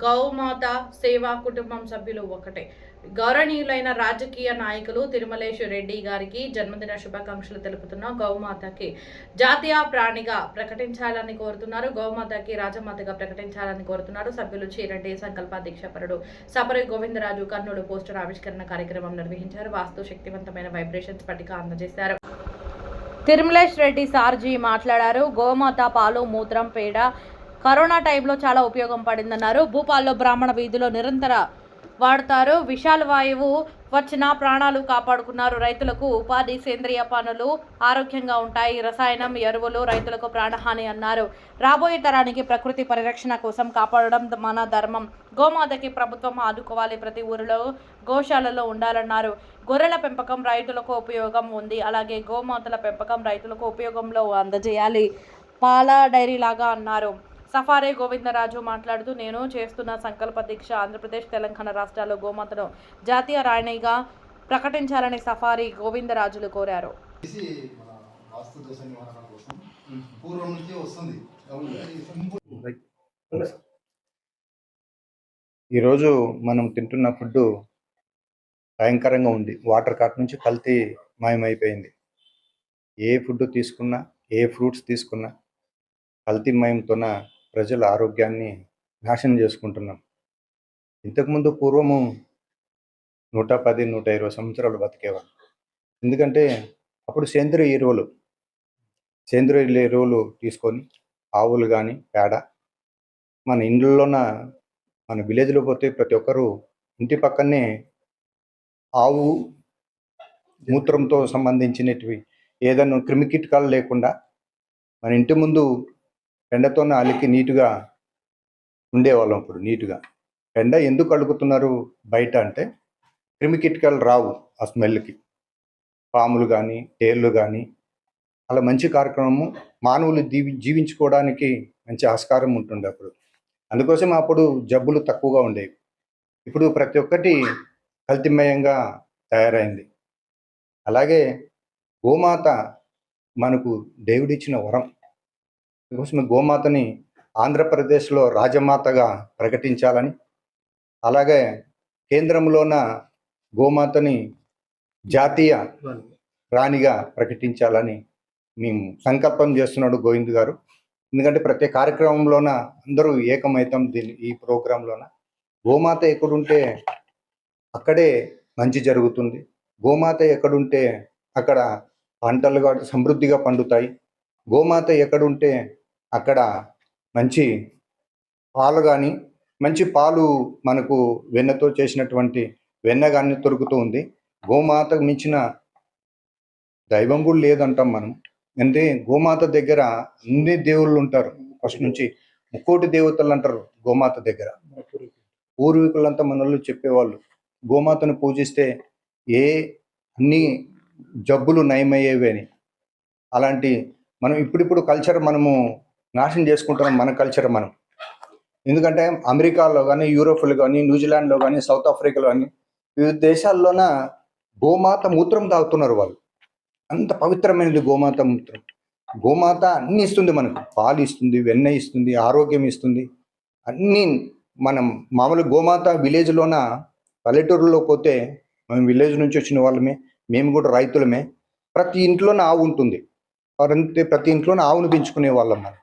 గౌమాత సేవా కుటుంబం సభ్యులు ఒకటే. గౌరవనీయులైన రాజకీయ నాయకులు తిరుమలేశ్వర్ రెడ్డి గారికి జన్మదిన శుభాకాంక్షలు తెలుపుతున్న గౌమాతకి జాతీయ ప్రాణిగా ప్రకటించాలని కోరుతున్నారు. గౌమాతకి రాజమాతగా ప్రకటించాలని కోరుతున్నారు. సభ్యులు చీరెడ్డి సంకల్ప దీక్షపరుడు సపరి గోవిందరాజు కర్నూలు పోస్టర్ ఆవిష్కరణ కార్యక్రమం నిర్వహించారు. వాస్తు శక్తివంతమైన వైబ్రేషన్స్ పట్టిక అందజేశారు. తిరుమలేష్ రెడ్డి సార్జీ మాట్లాడారు. గోమాత పాలు, మూత్రం, పేడ కరోనా టైంలో చాలా ఉపయోగం పడిందన్నారు. భూపాల్లో బ్రాహ్మణ వీధిలో నిరంతర వాడతారు. విశాల వాయువు వచ్చిన ప్రాణాలు కాపాడుకున్నారు. రైతులకు ఉపాధి, సేంద్రియ పనులు ఆరోగ్యంగా ఉంటాయి. రసాయనం, ఎరువులు రైతులకు ప్రాణహాని అన్నారు. రాబోయే తరానికి ప్రకృతి పరిరక్షణ కోసం కాపాడడం మన ధర్మం. గోమాతకి ప్రభుత్వం ఆదుకోవాలి. ప్రతి ఊరిలో గోశాలలో ఉండాలన్నారు. గొర్రెల పెంపకం రైతులకు ఉపయోగం ఉంది. అలాగే గోమాతల పెంపకం రైతులకు ఉపయోగంలో అందజేయాలి. పాల డైరీ లాగా అన్నారు. సఫారీ గోవిందరాజు మాట్లాడుతూ, నేను చేస్తున్న సంకల్ప దీక్ష ఆంధ్రప్రదేశ్, తెలంగాణ రాష్ట్రాల్లో గోమాతను జాతీయ రాణిగా ప్రకటించాలని సఫారీ గోవిందరాజులు కోరారు. ఈరోజు మనం తింటున్న ఫుడ్ భయంకరంగా ఉంది. వాటర్ కాట్ నుంచి కల్తీ మాయమైపోయింది. ఏ ఫుడ్ తీసుకున్నా, ఏ ఫ్రూట్స్ తీసుకున్నా కల్తీమయంతోన ప్రజల ఆరోగ్యాన్ని నాశనం చేసుకుంటున్నాం. ఇంతకుముందు పూర్వము 110, 120 సంవత్సరాలు బతికేవాళ్ళు. ఎందుకంటే అప్పుడు సేంద్రియ ఎరువులు తీసుకొని ఆవులు కానీ పేడ మన ఇండ్లలోన, మన విలేజ్లో పోతే ప్రతి ఒక్కరు ఇంటి పక్కనే ఆవు మూత్రంతో సంబంధించినవి ఏదైనా క్రిమికీటకాలు లేకుండా మన ఇంటి ముందు పెండతోనే అలికి నీట్గా ఉండేవాళ్ళం. అప్పుడు నీట్గా పెండ ఎందుకు అలుకుతున్నారు బయట అంటే క్రిమికీటకాలు రావు ఆ స్మెల్కి. పాములు కానీ తేళ్ళు కానీ అలా మంచి కార్యక్రమము. మానవులు జీవించుకోవడానికి మంచి ఆస్కారం ఉంటుండే అప్పుడు. అందుకోసం అప్పుడు జబ్బులు తక్కువగా ఉండేవి. ఇప్పుడు ప్రతి ఒక్కటి కల్తీమయంగా తయారైంది. అలాగే గోమాత మనకు దేవుడిచ్చిన వరం. అందుకోసమే గోమాతని ఆంధ్రప్రదేశ్లో రాజమాతగా ప్రకటించాలని, అలాగే కేంద్రంలోన గోమాతని జాతీయ రాణిగా ప్రకటించాలని మేము సంకల్పం చేస్తున్నాడు గోవింద్ గారు. ఎందుకంటే ప్రతి కార్యక్రమంలోన అందరూ ఏకమైతం. ఈ ప్రోగ్రాంలోన గోమాత ఎక్కడుంటే అక్కడే మంచి జరుగుతుంది. గోమాత ఎక్కడుంటే అక్కడ పంటలు సమృద్ధిగా పండుతాయి. గోమాత ఎక్కడుంటే అక్కడ మంచి పాలు కానీ, మంచి పాలు మనకు వెన్నతో చేసినటువంటి వెన్న కానీ దొరుకుతూ ఉంది. గోమాతకు మించిన దైవం కూడా లేదంటాం మనం. అంటే గోమాత దగ్గర అన్ని దేవుళ్ళు ఉంటారు. ఫస్ట్ నుంచి 3 దేవతలు అంటారు గోమాత దగ్గర. పూర్వీకులంతా మనల్ని చెప్పేవాళ్ళు గోమాతను పూజిస్తే అన్ని జబ్బులు నయమయ్యేవి అని. అలాంటి మనం ఇప్పుడిప్పుడు కల్చర్ మనము నాశనం చేసుకుంటున్నాం. మన కల్చర్ మనం. ఎందుకంటే అమెరికాలో కానీ, యూరోప్లో కానీ, న్యూజిలాండ్లో కానీ, సౌత్ ఆఫ్రికాలో కానీ వివిధ దేశాల్లోన గోమాత మూత్రం తాగుతున్నారు వాళ్ళు. అంత పవిత్రమైనది గోమాత మూత్రం. గోమాత అన్ని ఇస్తుంది మనకు. పాలు ఇస్తుంది, వెన్న ఇస్తుంది, ఆరోగ్యం ఇస్తుంది, అన్నీ. మనం మామూలు గోమాత విలేజ్లోన, పల్లెటూరులో పోతే, మనం విలేజ్ నుంచి వచ్చిన వాళ్ళమే, మేము కూడా రైతులమే. ప్రతి ఇంట్లోనే ఆవు ఉంటుంది. ప్రతి ఇంట్లోనే ఆవును పెంచుకునే వాళ్ళం. మనం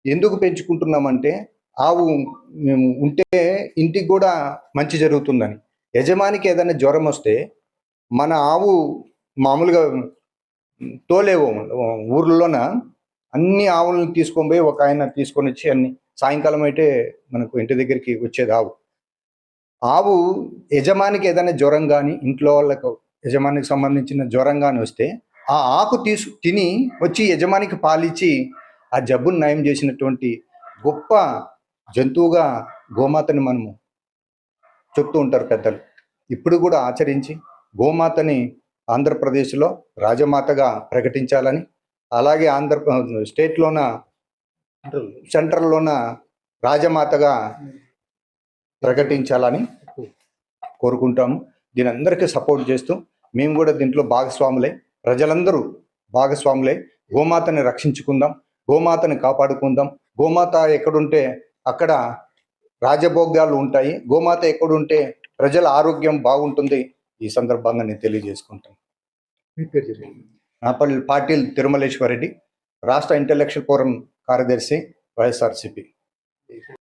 ఎందుకు పెంచుకుంటున్నామంటే ఆవు మేము ఉంటే ఇంటికి కూడా మంచి జరుగుతుందని. యజమానికి ఏదైనా జ్వరం వస్తే మన ఆవు మామూలుగా తోలేవు. ఊర్లోన అన్ని ఆవులను తీసుకొని పోయి ఒక ఆయన తీసుకొని వచ్చి అన్ని సాయంకాలం అయితే మనకు ఇంటి దగ్గరికి వచ్చేది ఆవు. యజమానికి ఏదైనా జ్వరం కానీ, ఇంట్లో వాళ్ళకు యజమానికి సంబంధించిన జ్వరం కానీ వస్తే ఆ ఆకు తిని వచ్చి యజమానికి పాలిచ్చి ఆ జబ్బును నయం చేసినటువంటి గొప్ప జంతువుగా గోమాతని మనము చెప్తూ ఉంటారు పెద్దలు. ఇప్పుడు కూడా ఆచరించి గోమాతని ఆంధ్రప్రదేశ్లో రాజమాతగా ప్రకటించాలని, అలాగే స్టేట్లోన, సెంట్రల్లోన రాజమాతగా ప్రకటించాలని కోరుకుంటాము. దీని అందరికీ సపోర్ట్ చేస్తూ మేము కూడా దీంట్లో భాగస్వాములై, ప్రజలందరూ భాగస్వాములై గోమాతని రక్షించుకుందాం, గోమాతని కాపాడుకుందాం. గోమాత ఎక్కడుంటే అక్కడ రాజభోగ్యాలు ఉంటాయి. గోమాత ఎక్కడుంటే ప్రజల ఆరోగ్యం బాగుంటుంది. ఈ సందర్భంగా నేను తెలియజేసుకుంటాను. మీ పేరు చెప్పండి. నా పాటిల్ తిరుమలేశ్వర్ రెడ్డి, రాష్ట్ర ఇంటలెక్చువల్ ఫోరం కార్యదర్శి, వైఎస్ఆర్సిపి.